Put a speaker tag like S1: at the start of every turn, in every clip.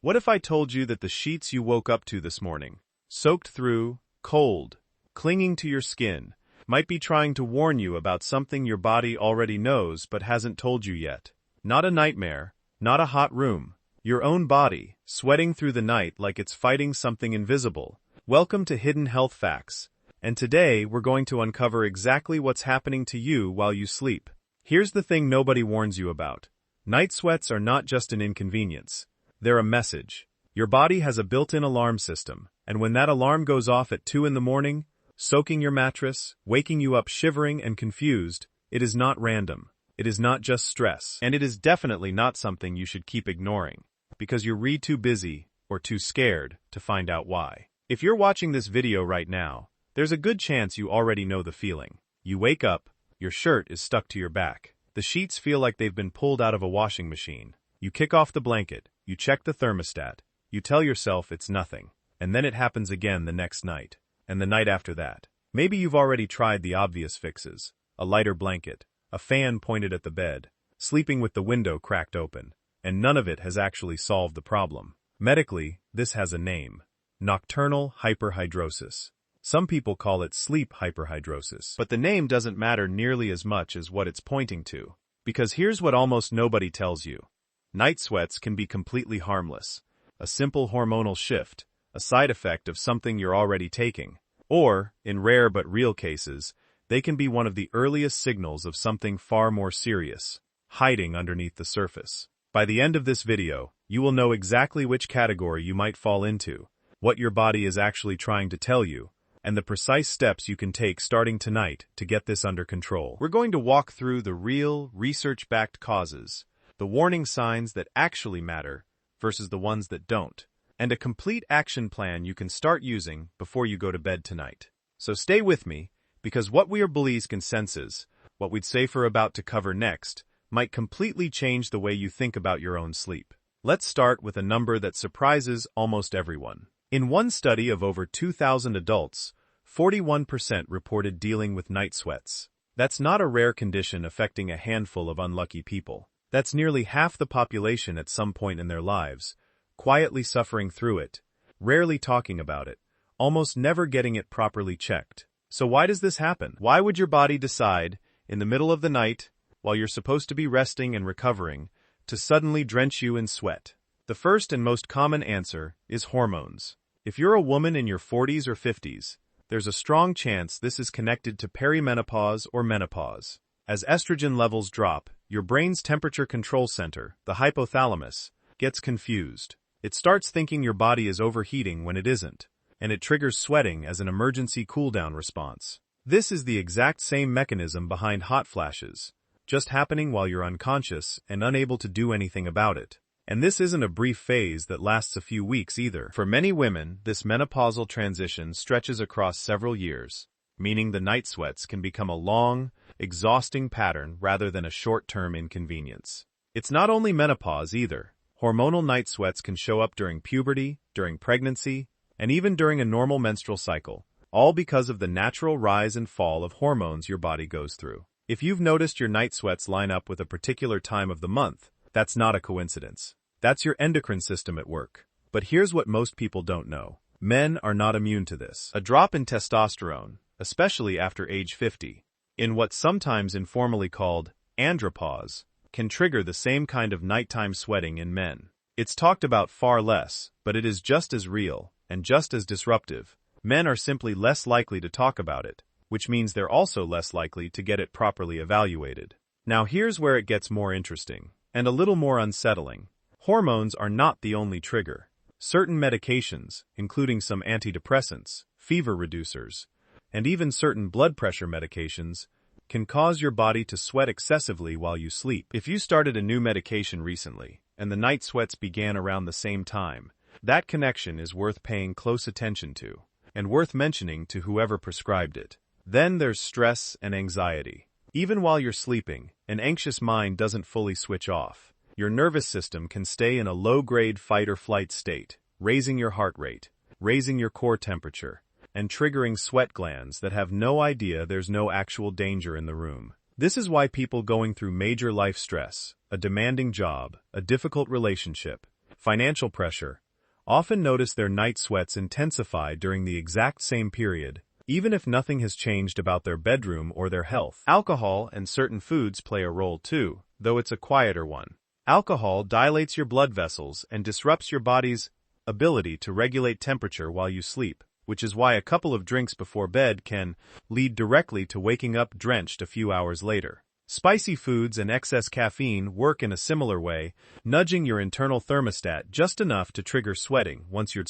S1: What if I told you that the sheets you woke up to this morning, soaked through, cold, clinging to your skin, might be trying to warn you about something your body already knows but hasn't told you yet? Not a nightmare, not a hot room. Your own body, sweating through the night like it's fighting something invisible. Welcome to Hidden Health Facts. And today we're going to uncover exactly what's happening to you while you sleep. Here's the thing nobody warns you about. Night sweats are not just an inconvenience. They're a message. Your body has a built-in alarm system, and when that alarm goes off at 2 in the morning, soaking your mattress, waking you up shivering and confused, it is not random. It is not just stress. And it is definitely not something you should keep ignoring, because you're too busy or too scared to find out why. If you're watching this video right now, there's a good chance you already know the feeling. You wake up, your shirt is stuck to your back. The sheets feel like they've been pulled out of a washing machine. You kick off the blanket, you check the thermostat, you tell yourself it's nothing, and then it happens again the next night, and the night after that. Maybe you've already tried the obvious fixes: a lighter blanket, a fan pointed at the bed, sleeping with the window cracked open, and none of it has actually solved the problem. Medically, this has a name: nocturnal hyperhidrosis. Some people call it sleep hyperhidrosis, but the name doesn't matter nearly as much as what it's pointing to. Because here's what almost nobody tells you. Night sweats can be completely harmless, a simple hormonal shift, a side effect of something you're already taking. Or, in rare but real cases, they can be one of the earliest signals of something far more serious, hiding underneath the surface. By the end of this video, you will know exactly which category you might fall into, what your body is actually trying to tell you, and the precise steps you can take starting tonight to get this under control. We're going to walk through the real, research-backed causes, the warning signs that actually matter versus the ones that don't, and a complete action plan you can start using before you go to bed tonight. So stay with me, because what we are Belize consensus, what we'd say for about to cover next, might completely change the way you think about your own sleep. Let's start with a number that surprises almost everyone. In one study of over 2,000 adults, 41% reported dealing with night sweats. That's not a rare condition affecting a handful of unlucky people. That's nearly half the population at some point in their lives, quietly suffering through it, rarely talking about it, almost never getting it properly checked. So why does this happen? Why would your body decide, in the middle of the night, while you're supposed to be resting and recovering, to suddenly drench you in sweat? The first and most common answer is hormones. If you're a woman in your 40s or 50s, there's a strong chance this is connected to perimenopause or menopause. As estrogen levels drop, your brain's temperature control center, the hypothalamus, gets confused. It starts thinking your body is overheating when it isn't, and it triggers sweating as an emergency cool-down response. This is the exact same mechanism behind hot flashes, just happening while you're unconscious and unable to do anything about it. And this isn't a brief phase that lasts a few weeks either. For many women, this menopausal transition stretches across several years, meaning the night sweats can become a long, exhausting pattern rather than a short-term inconvenience. It's not only menopause either. Hormonal night sweats can show up during puberty, during pregnancy, and even during a normal menstrual cycle, all because of the natural rise and fall of hormones your body goes through. If you've noticed your night sweats line up with a particular time of the month, that's not a coincidence. That's your endocrine system at work. But here's what most people don't know. Men are not immune to this. A drop in testosterone, especially after age 50, in what's sometimes informally called andropause, can trigger the same kind of nighttime sweating in men. It's talked about far less, but it is just as real and just as disruptive. Men are simply less likely to talk about it, which means they're also less likely to get it properly evaluated. Now here's where it gets more interesting, and a little more unsettling. Hormones are not the only trigger. Certain medications, including some antidepressants, fever reducers, and even certain blood pressure medications, can cause your body to sweat excessively while you sleep. If you started a new medication recently, and the night sweats began around the same time, that connection is worth paying close attention to, and worth mentioning to whoever prescribed it. Then there's stress and anxiety. Even while you're sleeping, an anxious mind doesn't fully switch off. Your nervous system can stay in a low-grade fight-or-flight state, raising your heart rate, raising your core temperature, and triggering sweat glands that have no idea there's no actual danger in the room. This is why people going through major life stress, a demanding job, a difficult relationship, Financial pressure. Often notice their night sweats intensify during the exact same period, even if nothing has changed about their bedroom or their health. Alcohol and certain foods play a role too, though it's a quieter one. Alcohol dilates your blood vessels and disrupts your body's ability to regulate temperature while you sleep, which is why a couple of drinks before bed can lead directly to waking up drenched a few hours later. Spicy foods and excess caffeine work in a similar way, nudging your internal thermostat just enough to trigger sweating once you're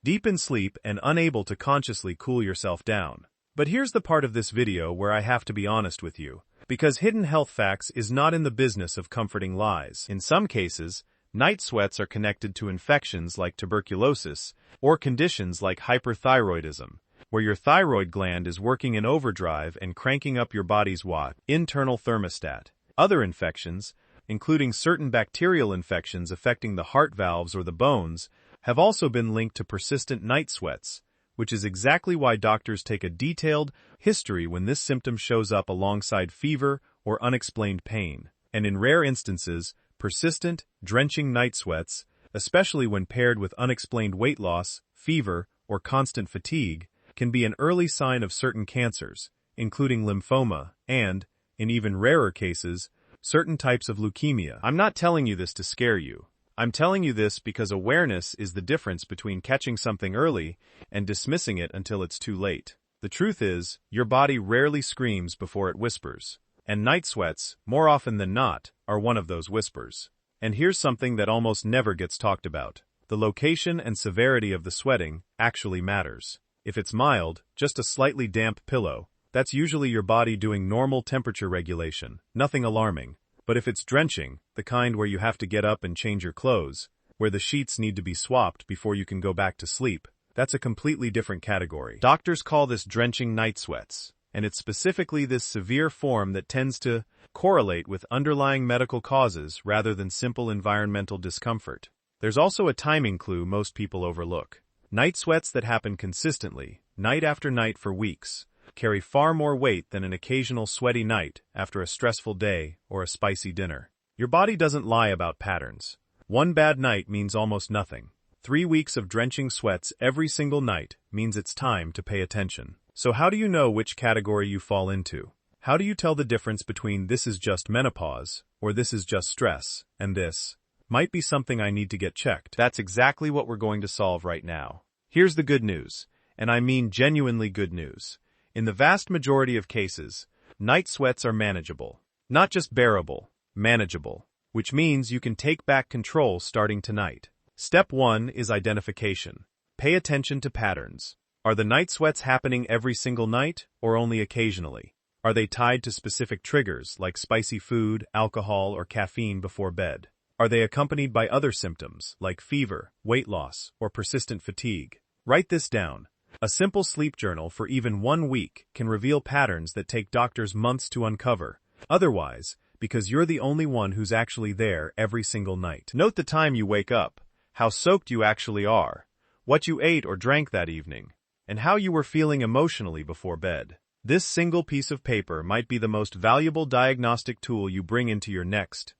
S1: deep in sleep and unable to consciously cool yourself down. But here's the part of this video where I have to be honest with you, because Hidden Health Facts is not in the business of comforting lies. In some cases, night sweats are connected to infections like tuberculosis or conditions like hyperthyroidism, where your thyroid gland is working in overdrive and cranking up your body's internal thermostat. Other infections, including certain bacterial infections affecting the heart valves or the bones, have also been linked to persistent night sweats, which is exactly why doctors take a detailed history when this symptom shows up alongside fever or unexplained pain. And in rare instances, persistent, drenching night sweats, especially when paired with unexplained weight loss, fever, or constant fatigue, can be an early sign of certain cancers, including lymphoma and, in even rarer cases, certain types of leukemia. I'm not telling you this to scare you. I'm telling you this because awareness is the difference between catching something early and dismissing it until it's too late. The truth is, your body rarely screams before it whispers, and night sweats, more often than not, are one of those whispers. And here's something that almost never gets talked about. The location and severity of the sweating actually matters. If it's mild, just a slightly damp pillow, that's usually your body doing normal temperature regulation, nothing alarming. But if it's drenching, the kind where you have to get up and change your clothes, where the sheets need to be swapped before you can go back to sleep, that's a completely different category. Doctors call this drenching night sweats, and it's specifically this severe form that tends to correlate with underlying medical causes rather than simple environmental discomfort. There's also a timing clue most people overlook. Night sweats that happen consistently, night after night for weeks, carry far more weight than an occasional sweaty night after a stressful day or a spicy dinner. Your body doesn't lie about patterns. One bad night means almost nothing. 3 weeks of drenching sweats every single night means it's time to pay attention. So how do you know which category you fall into? How do you tell the difference between this is just menopause, or this is just stress, and this might be something I need to get checked? That's exactly what we're going to solve right now. Here's the good news, and I mean genuinely good news. In the vast majority of cases, night sweats are manageable. Not just bearable, manageable, which means you can take back control starting tonight. Step 1 is identification. Pay attention to patterns. Are the night sweats happening every single night or only occasionally? Are they tied to specific triggers like spicy food, alcohol, or caffeine before bed? Are they accompanied by other symptoms like fever, weight loss, or persistent fatigue? Write this down. A simple sleep journal for even 1 week can reveal patterns that take doctors months to uncover. Otherwise, because you're the only one who's actually there every single night. Note the time you wake up, how soaked you actually are, what you ate or drank that evening, and how you were feeling emotionally before bed. This single piece of paper might be the most valuable diagnostic tool you bring into your next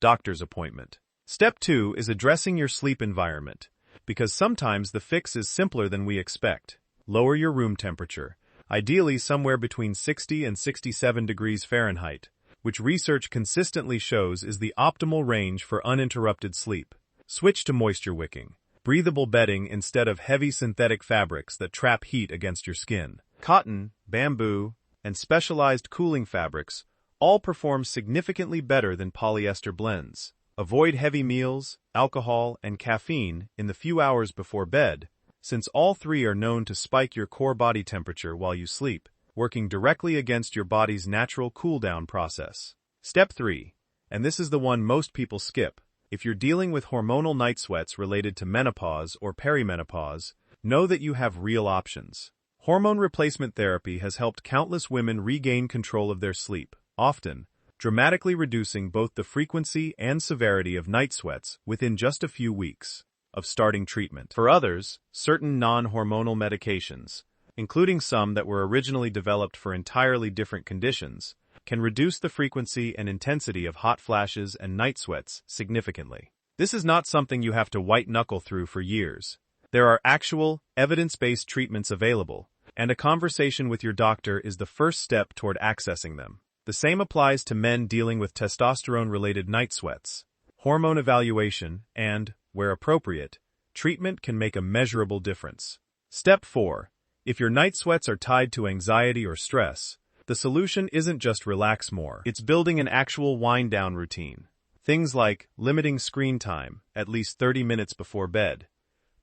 S1: doctor's appointment. Step 2 is addressing your sleep environment, because sometimes the fix is simpler than we expect. Lower your room temperature, ideally somewhere between 60 and 67 degrees Fahrenheit, which research consistently shows is the optimal range for uninterrupted sleep. Switch to moisture wicking, breathable bedding instead of heavy synthetic fabrics that trap heat against your skin. Cotton, bamboo, and specialized cooling fabrics all perform significantly better than polyester blends. Avoid heavy meals, alcohol, and caffeine in the few hours before bed, since all three are known to spike your core body temperature while you sleep, working directly against your body's natural cool-down process. Step 3, and this is the one most people skip. If you're dealing with hormonal night sweats related to menopause or perimenopause, know that you have real options. Hormone replacement therapy has helped countless women regain control of their sleep, often dramatically reducing both the frequency and severity of night sweats within just a few weeks of starting treatment. For others, certain non-hormonal medications, including some that were originally developed for entirely different conditions, can reduce the frequency and intensity of hot flashes and night sweats significantly. This is not something you have to white-knuckle through for years. There are actual, evidence-based treatments available, and a conversation with your doctor is the first step toward accessing them. The same applies to men dealing with testosterone-related night sweats. Hormone evaluation and, where appropriate, treatment can make a measurable difference. Step 4. If your night sweats are tied to anxiety or stress, the solution isn't just relax more. It's building an actual wind-down routine. Things like limiting screen time, at least 30 minutes before bed,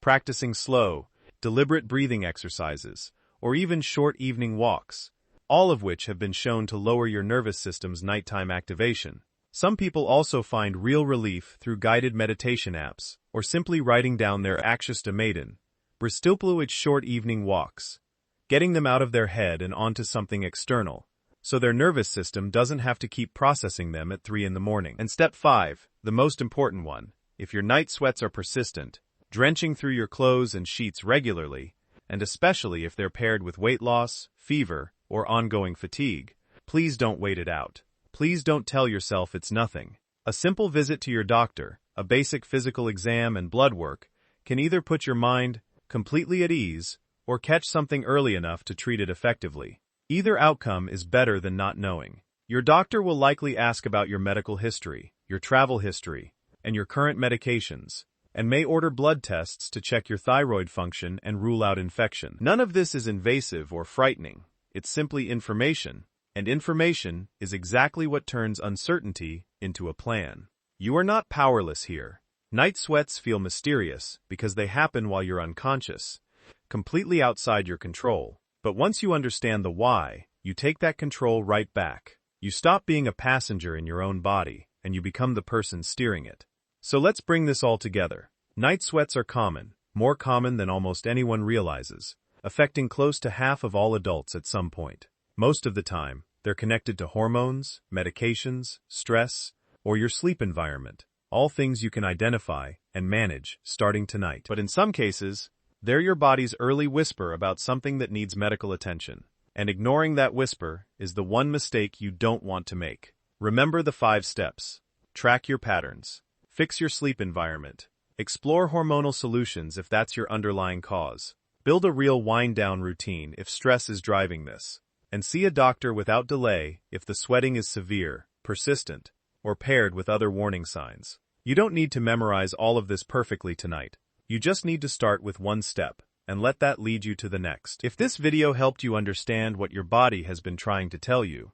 S1: practicing slow, deliberate breathing exercises, or even short evening walks, all of which have been shown to lower your nervous system's nighttime activation. Some people also find real relief through guided meditation apps, or simply writing down their anxious to maiden, Bristolpluid short evening walks, getting them out of their head and onto something external, so their nervous system doesn't have to keep processing them at 3 in the morning. And step 5, the most important one, if your night sweats are persistent, drenching through your clothes and sheets regularly, and especially if they're paired with weight loss, fever, or ongoing fatigue, please don't wait it out. Please don't tell yourself it's nothing. A simple visit to your doctor, a basic physical exam and blood work, can either put your mind completely at ease or catch something early enough to treat it effectively. Either outcome is better than not knowing. Your doctor will likely ask about your medical history, your travel history, and your current medications, and may order blood tests to check your thyroid function and rule out infection. None of this is invasive or frightening. It's simply information, and information is exactly what turns uncertainty into a plan. You are not powerless here. Night sweats feel mysterious because they happen while you're unconscious, completely outside your control. But once you understand the why, you take that control right back. You stop being a passenger in your own body, and you become the person steering it. So let's bring this all together. Night sweats are common, more common than almost anyone realizes, affecting close to half of all adults at some point. Most of the time, they're connected to hormones, medications, stress, or your sleep environment, all things you can identify and manage starting tonight. But in some cases, they're your body's early whisper about something that needs medical attention. And ignoring that whisper is the one mistake you don't want to make. Remember the 5 steps. Track your patterns. Fix your sleep environment. Explore hormonal solutions if that's your underlying cause. Build a real wind-down routine if stress is driving this. And see a doctor without delay if the sweating is severe, persistent, or paired with other warning signs. You don't need to memorize all of this perfectly tonight. You just need to start with one step, and let that lead you to the next. If this video helped you understand what your body has been trying to tell you,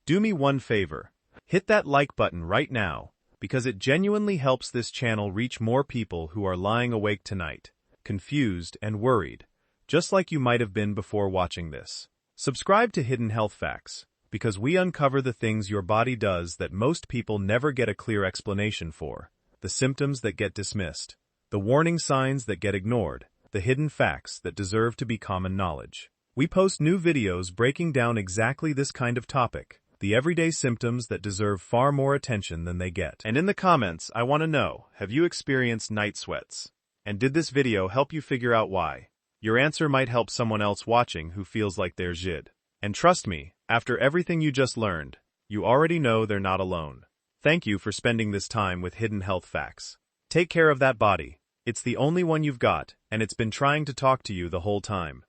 S1: do me one favor. Hit that like button right now, because it genuinely helps this channel reach more people who are lying awake tonight, confused and worried, just like you might have been before watching this. Subscribe to Hidden Health Facts, because we uncover the things your body does that most people never get a clear explanation for, the symptoms that get dismissed, the warning signs that get ignored, the hidden facts that deserve to be common knowledge. We post new videos breaking down exactly this kind of topic, the everyday symptoms that deserve far more attention than they get. And in the comments, I want to know, have you experienced night sweats? And did this video help you figure out why? Your answer might help someone else watching who feels like they're zhid. And trust me, after everything you just learned, you already know they're not alone. Thank you for spending this time with Hidden Health Facts. Take care of that body. It's the only one you've got, and it's been trying to talk to you the whole time.